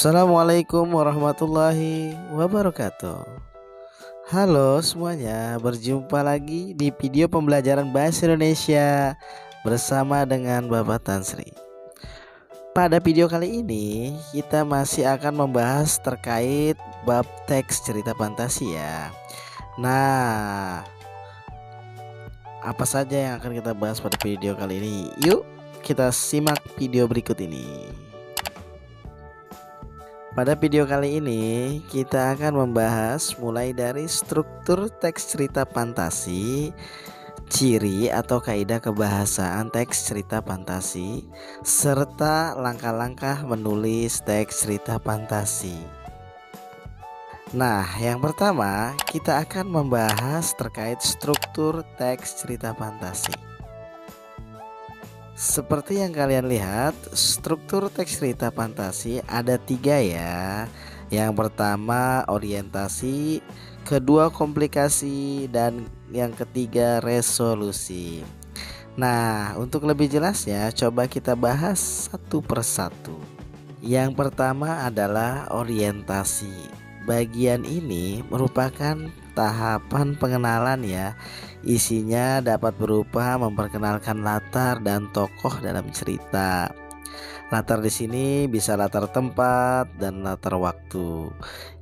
Assalamualaikum warahmatullahi wabarakatuh. Halo semuanya, berjumpa lagi di video pembelajaran Bahasa Indonesia bersama dengan Bapak Tansri. Pada video kali ini kita masih akan membahas terkait bab teks cerita fantasi ya. Nah, apa saja yang akan kita bahas pada video kali ini? Yuk kita simak video berikut ini. Pada video kali ini kita akan membahas mulai dari struktur teks cerita fantasi, ciri atau kaidah kebahasaan teks cerita fantasi, serta langkah-langkah menulis teks cerita fantasi. Nah, yang pertama kita akan membahas terkait struktur teks cerita fantasi. Seperti yang kalian lihat, struktur teks cerita fantasi ada 3 ya. Yang pertama orientasi, kedua komplikasi, dan yang ketiga resolusi. Nah, untuk lebih jelasnya coba kita bahas satu persatu. Yang pertama adalah orientasi. Bagian ini merupakan tahapan pengenalan ya. Isinya dapat berupa memperkenalkan latar dan tokoh dalam cerita. Latar di sini bisa latar tempat dan latar waktu.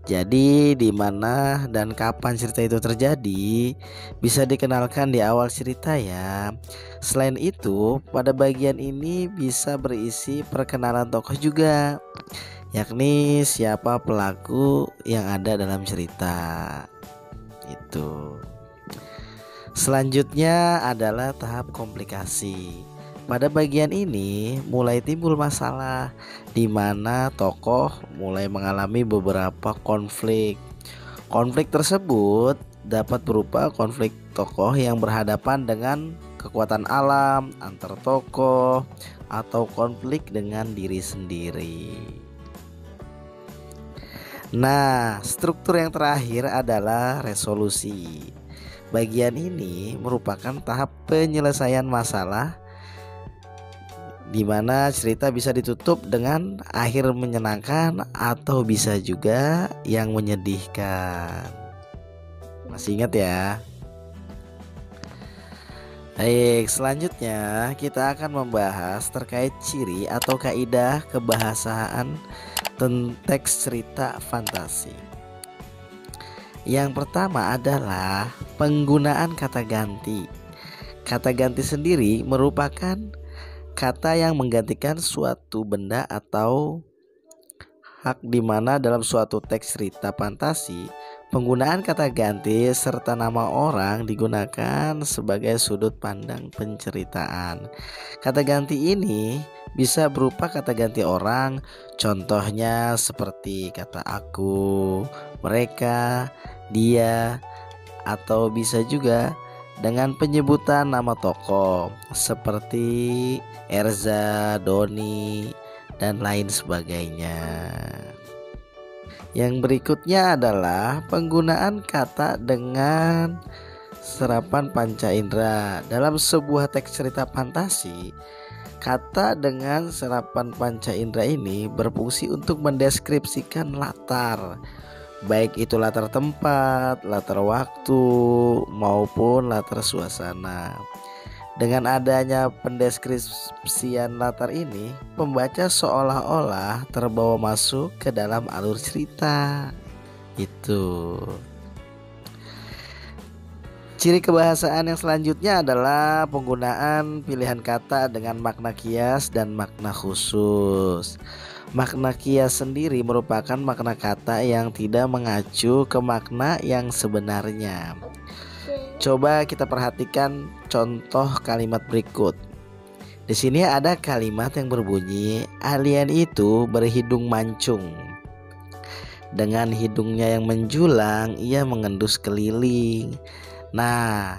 Jadi di mana dan kapan cerita itu terjadi bisa dikenalkan di awal cerita ya. Selain itu, pada bagian ini bisa berisi perkenalan tokoh juga, yakni siapa pelaku yang ada dalam cerita. Itu. Selanjutnya adalah tahap komplikasi. Pada bagian ini mulai timbul masalah di mana tokoh mulai mengalami beberapa konflik. Konflik tersebut dapat berupa konflik tokoh yang berhadapan dengan kekuatan alam, antar tokoh, atau konflik dengan diri sendiri. Nah, struktur yang terakhir adalah resolusi. Bagian ini merupakan tahap penyelesaian masalah di mana cerita bisa ditutup dengan akhir menyenangkan atau bisa juga yang menyedihkan. Masih ingat ya? Baik, selanjutnya kita akan membahas terkait ciri atau kaidah kebahasaan teks cerita fantasi. Yang pertama adalah penggunaan kata ganti. Kata ganti sendiri merupakan kata yang menggantikan suatu benda atau hak, di mana dalam suatu teks cerita fantasi penggunaan kata ganti serta nama orang digunakan sebagai sudut pandang penceritaan. Kata ganti ini bisa berupa kata ganti orang, contohnya seperti kata aku, mereka, dia, atau bisa juga dengan penyebutan nama tokoh seperti Erza, Doni, dan lain sebagainya. Yang berikutnya adalah penggunaan kata dengan serapan panca indera. Dalam sebuah teks cerita fantasi, kata dengan serapan panca indera ini berfungsi untuk mendeskripsikan latar, baik itu latar tempat, latar waktu, maupun latar suasana. Dengan adanya pendeskripsian latar ini, pembaca seolah-olah terbawa masuk ke dalam alur cerita. Itu. Ciri kebahasaan yang selanjutnya adalah penggunaan pilihan kata dengan makna kias dan makna khusus. Makna kias sendiri merupakan makna kata yang tidak mengacu ke makna yang sebenarnya. Coba kita perhatikan contoh kalimat berikut. Di sini ada kalimat yang berbunyi, alien itu berhidung mancung. Dengan hidungnya yang menjulang, ia mengendus keliling. Nah,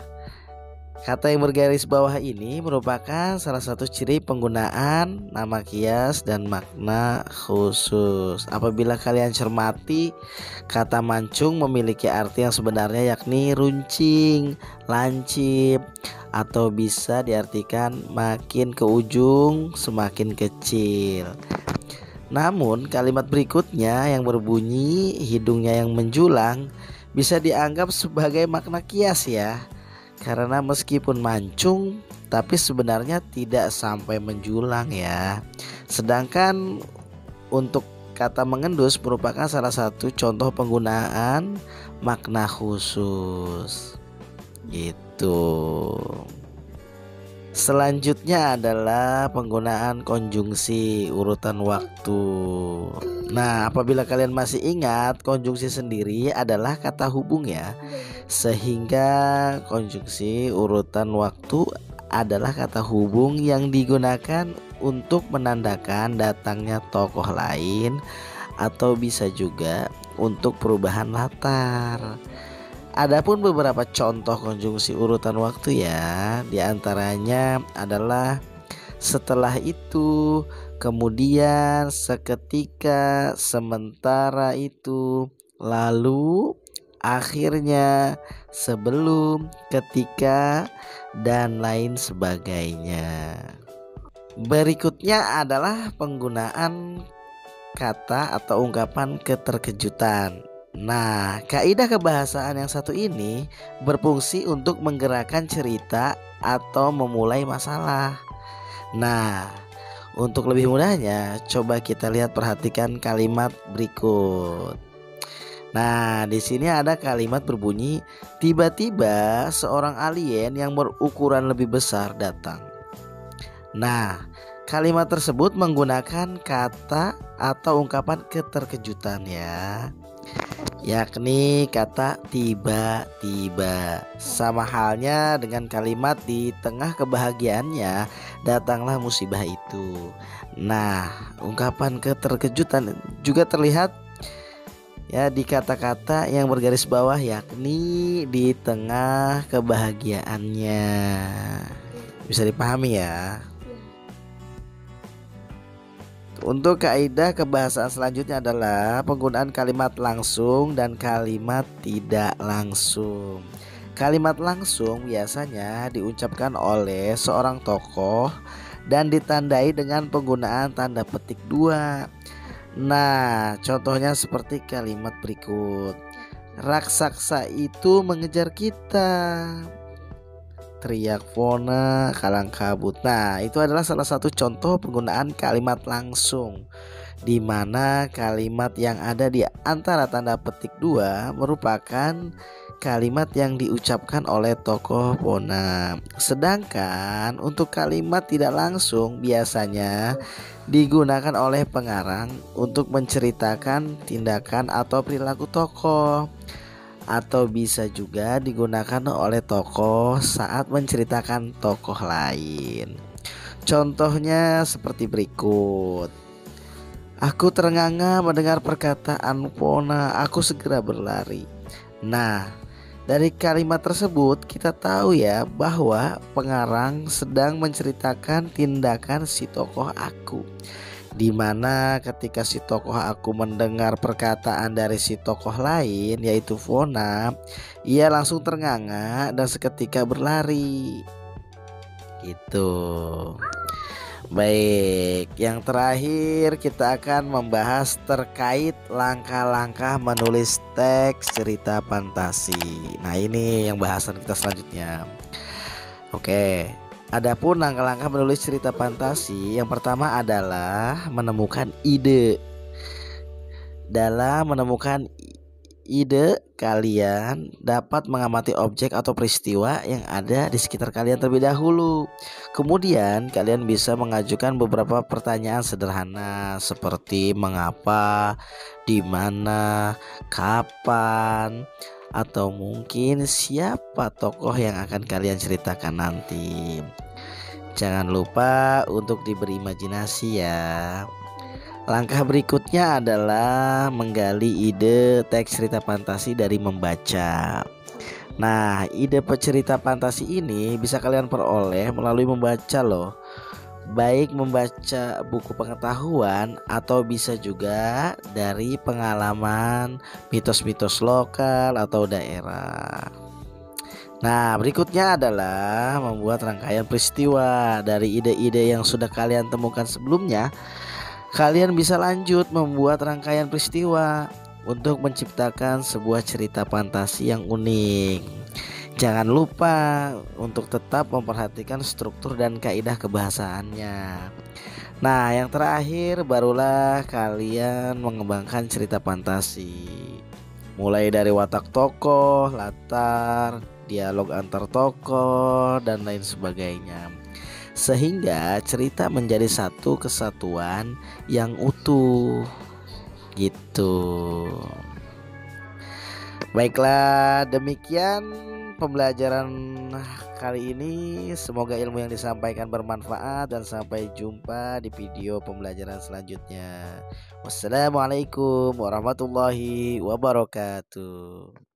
kata yang bergaris bawah ini merupakan salah satu ciri penggunaan nama kias dan makna khusus. Apabila kalian cermati, kata mancung memiliki arti yang sebenarnya yakni runcing, lancip, atau bisa diartikan makin ke ujung semakin kecil. Namun kalimat berikutnya yang berbunyi hidungnya yang menjulang bisa dianggap sebagai makna kias ya. Karena meskipun mancung tapi sebenarnya tidak sampai menjulang ya. Sedangkan untuk kata mengendus merupakan salah satu contoh penggunaan makna khusus gitu. Selanjutnya adalah penggunaan konjungsi urutan waktu. Nah, apabila kalian masih ingat, konjungsi sendiri adalah kata hubung ya. Sehingga konjungsi urutan waktu adalah kata hubung yang digunakan untuk menandakan datangnya tokoh lain atau bisa juga untuk perubahan latar. Adapun beberapa contoh konjungsi urutan waktu ya, diantaranya adalah setelah itu, kemudian, seketika, sementara itu, lalu, akhirnya, sebelum, ketika, dan lain sebagainya. Berikutnya adalah penggunaan kata atau ungkapan keterkejutan. Nah, kaidah kebahasaan yang satu ini berfungsi untuk menggerakkan cerita atau memulai masalah. Nah, untuk lebih mudahnya, coba kita lihat perhatikan kalimat berikut. Nah, di sini ada kalimat berbunyi, tiba-tiba seorang alien yang berukuran lebih besar datang. Nah, kalimat tersebut menggunakan kata atau ungkapan keterkejutan ya, yakni kata tiba-tiba. Sama halnya dengan kalimat di tengah kebahagiaannya datanglah musibah itu. Nah, ungkapan keterkejutan juga terlihat ya di kata-kata yang bergaris bawah, yakni di tengah kebahagiaannya. Bisa dipahami ya. Untuk kaidah kebahasaan selanjutnya adalah penggunaan kalimat langsung dan kalimat tidak langsung. Kalimat langsung biasanya diucapkan oleh seorang tokoh dan ditandai dengan penggunaan tanda petik 2. Nah, contohnya seperti kalimat berikut. Raksasa itu mengejar kita, teriak Fona kalang kabut. Nah, itu adalah salah satu contoh penggunaan kalimat langsung, di mana kalimat yang ada di antara tanda petik 2 merupakan kalimat yang diucapkan oleh tokoh Fona. Sedangkan untuk kalimat tidak langsung biasanya digunakan oleh pengarang untuk menceritakan tindakan atau perilaku tokoh, atau bisa juga digunakan oleh tokoh saat menceritakan tokoh lain. Contohnya seperti berikut. Aku terengah-engah mendengar perkataan Fona, aku segera berlari. Nah, dari kalimat tersebut kita tahu ya bahwa pengarang sedang menceritakan tindakan si tokoh aku, di mana ketika si tokoh aku mendengar perkataan dari si tokoh lain yaitu Fona, ia langsung ternganga dan seketika berlari gitu. Baik, yang terakhir kita akan membahas terkait langkah-langkah menulis teks cerita fantasi. Nah, ini yang bahasan kita selanjutnya. Oke, adapun langkah-langkah menulis cerita fantasi, yang pertama adalah menemukan ide. Dalam menemukan ide, kalian dapat mengamati objek atau peristiwa yang ada di sekitar kalian terlebih dahulu. Kemudian kalian bisa mengajukan beberapa pertanyaan sederhana seperti mengapa, di mana, kapan, atau mungkin siapa tokoh yang akan kalian ceritakan nanti. Jangan lupa untuk diberi imajinasi ya. Langkah berikutnya adalah menggali ide teks cerita fantasi dari membaca. Nah, ide cerita fantasi ini bisa kalian peroleh melalui membaca loh. Baik membaca buku pengetahuan atau bisa juga dari pengalaman mitos-mitos lokal atau daerah. Nah, berikutnya adalah membuat rangkaian peristiwa dari ide-ide yang sudah kalian temukan sebelumnya. Kalian bisa lanjut membuat rangkaian peristiwa untuk menciptakan sebuah cerita fantasi yang unik. Jangan lupa untuk tetap memperhatikan struktur dan kaidah kebahasaannya. Nah, yang terakhir barulah kalian mengembangkan cerita fantasi. Mulai dari watak tokoh, latar, dialog antar tokoh, dan lain sebagainya. Sehingga cerita menjadi satu kesatuan yang utuh gitu. Baiklah, demikian pembelajaran kali ini. Semoga ilmu yang disampaikan bermanfaat dan sampai jumpa di video pembelajaran selanjutnya. Wassalamualaikum warahmatullahi wabarakatuh.